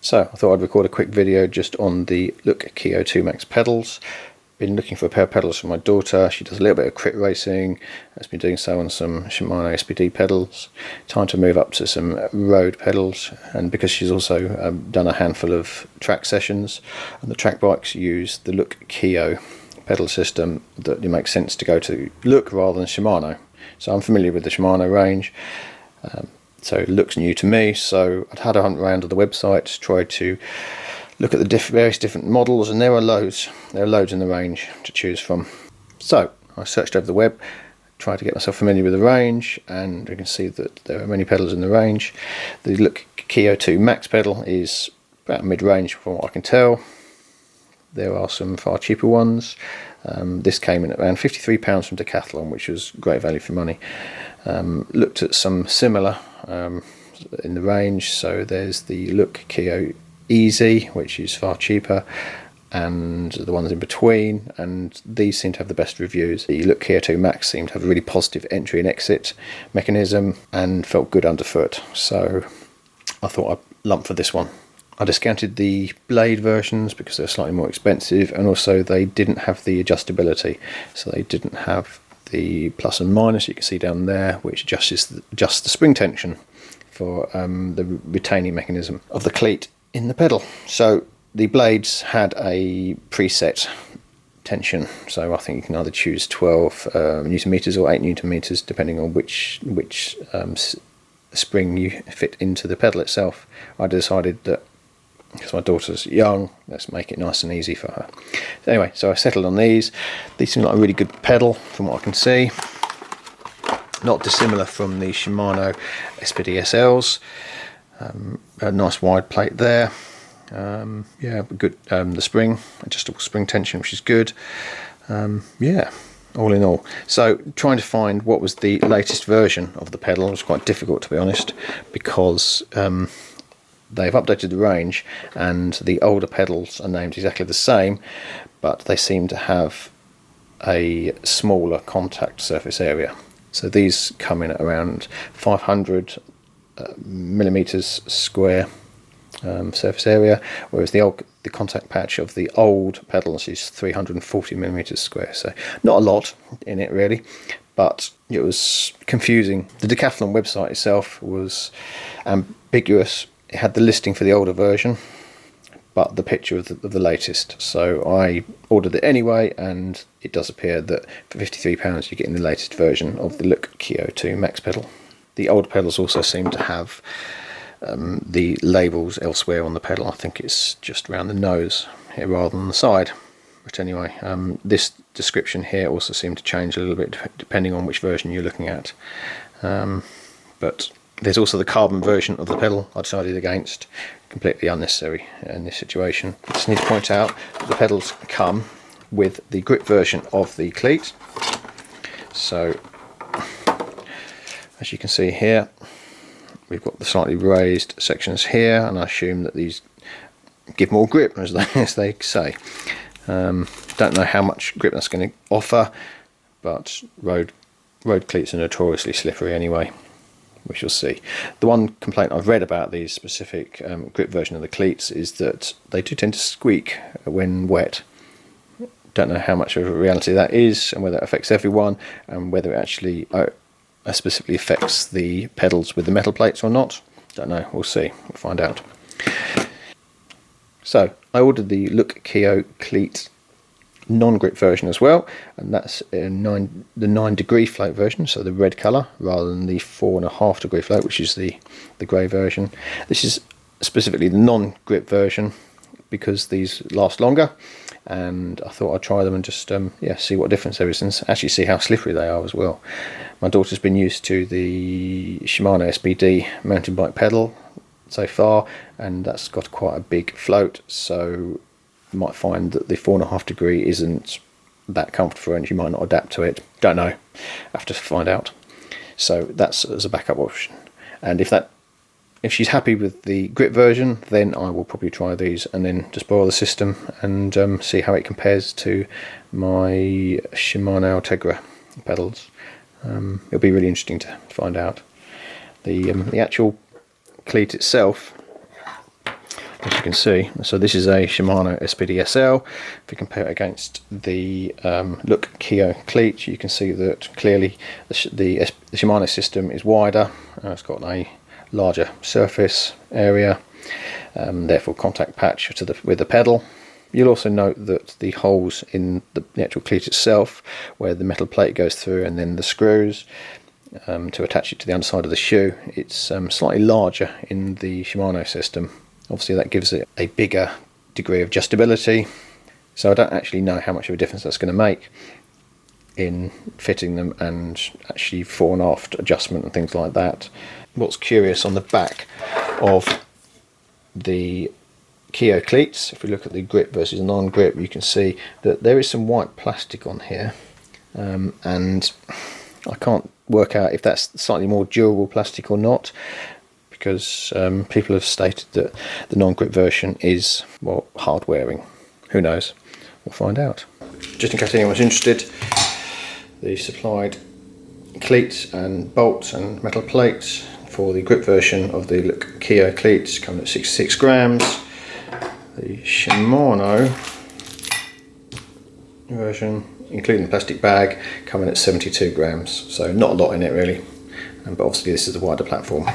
So I thought I'd record a quick video just on the Look Keo 2 Max pedals. Been looking for a pair of pedals for my daughter. She does a little bit of crit racing, has been doing so on some Shimano SPD pedals. Time to move up to some road pedals, and because she's also done a handful of track sessions, and the track bikes use the Look Keo pedal system, that it makes sense to go to Look rather than Shimano. So I'm familiar with the Shimano range. So it looks new to me, so I'd had a hunt around on the website, tried to look at the various different models, and there are loads in the range to choose from. So I searched over the web, tried to get myself familiar with the range, and you can see that there are many pedals in the range. The Look Keo 2 Max pedal is about mid-range from what I can tell. There are some far cheaper ones. This came in at around £53 from Decathlon, which was great value for money. Looked at some similar in the range, so there's the Look Keo Easy, which is far cheaper, and the ones in between, and these seem to have the best reviews. The Look Keo 2 Max seemed to have a really positive entry and exit mechanism and felt good underfoot, so I thought I'd lump for this one. I discounted the blade versions because they're slightly more expensive, and also they didn't have the adjustability, so they didn't have the plus and minus you can see down there, which adjusts the spring tension for the retaining mechanism of the cleat in the pedal. So the blades had a preset tension, so I think you can either choose 12 newton meters or 8 newton meters depending on which spring you fit into the pedal itself. I decided that because my daughter's young, let's make it nice and easy for her. So anyway, so I settled on these. These seem like a really good pedal from what I can see. Not dissimilar from the Shimano SPD SLs. A nice wide plate there. Yeah, good. The spring, adjustable spring tension, which is good. Yeah, all in all. So trying to find what was the latest version of the pedal was quite difficult, to be honest, because they've updated the range and the older pedals are named exactly the same, but they seem to have a smaller contact surface area. So these come in at around 500 millimeters square surface area, whereas the contact patch of the old pedals is 340 millimeters square. So not a lot in it really, but it was confusing. The Decathlon website itself was ambiguous. It had the listing for the older version, but the picture of the latest. So I ordered it anyway, and it does appear that for £53 you're getting the latest version of the Look Keo 2 Max pedal. The old pedals also seem to have the labels elsewhere on the pedal. I think it's just around the nose here rather than the side. But anyway, this description here also seemed to change a little bit depending on which version you're looking at. But there's also the carbon version of the pedal I decided against, completely unnecessary in this situation. I just need to point out that the pedals come with the grip version of the cleat. So as you can see here, we've got the slightly raised sections here, and I assume that these give more grip, as they say. Don't know how much grip that's going to offer, but road cleats are notoriously slippery anyway. We shall see. The one complaint I've read about these specific grip version of the cleats is that they do tend to squeak when wet. Don't know how much of a reality that is, and whether it affects everyone, and whether it actually specifically affects the pedals with the metal plates or not. Don't know, we'll see, we'll find out. So I ordered the Look Keo Cleat non-grip version as well, and that's the 9 degree float version, so the red colour, rather than the 4.5 degree float, which is the grey version. This is specifically the non-grip version because these last longer, and I thought I'd try them and just see what difference there is, and actually see how slippery they are as well. My daughter's been used to the Shimano SPD mountain bike pedal so far, and that's got quite a big float, so you might find that the 4.5 degree isn't that comfortable and you might not adapt to it. Don't know, have to find out. So that's as a backup option, and if she's happy with the grip version, then I will probably try these and then just borrow the system and see how it compares to my Shimano Ultegra pedals. It'll be really interesting to find out. The actual cleat itself as you can see. So this is a Shimano SPD SL. If you compare it against the Look Keo cleat, you can see that clearly the Shimano system is wider. It's got a larger surface area, therefore contact patch with the pedal. You'll also note that the holes in the actual cleat itself, where the metal plate goes through and then the screws to attach it to the underside of the shoe, it's slightly larger in the Shimano system. Obviously that gives it a bigger degree of adjustability, so I don't actually know how much of a difference that's going to make in fitting them and actually fore and aft adjustment and things like that. What's curious, on the back of the Keo cleats, if we look at the grip versus non-grip, you can see that there is some white plastic on here, and I can't work out if that's slightly more durable plastic or not, because people have stated that the non-grip version is, well, hard wearing. Who knows? We'll find out. Just in case anyone's interested, the supplied cleats and bolts and metal plates for the grip version of the Look Keo cleats come at 66 grams. The Shimano version, including the plastic bag, coming at 72 grams, so not a lot in it really, but obviously this is the wider platform.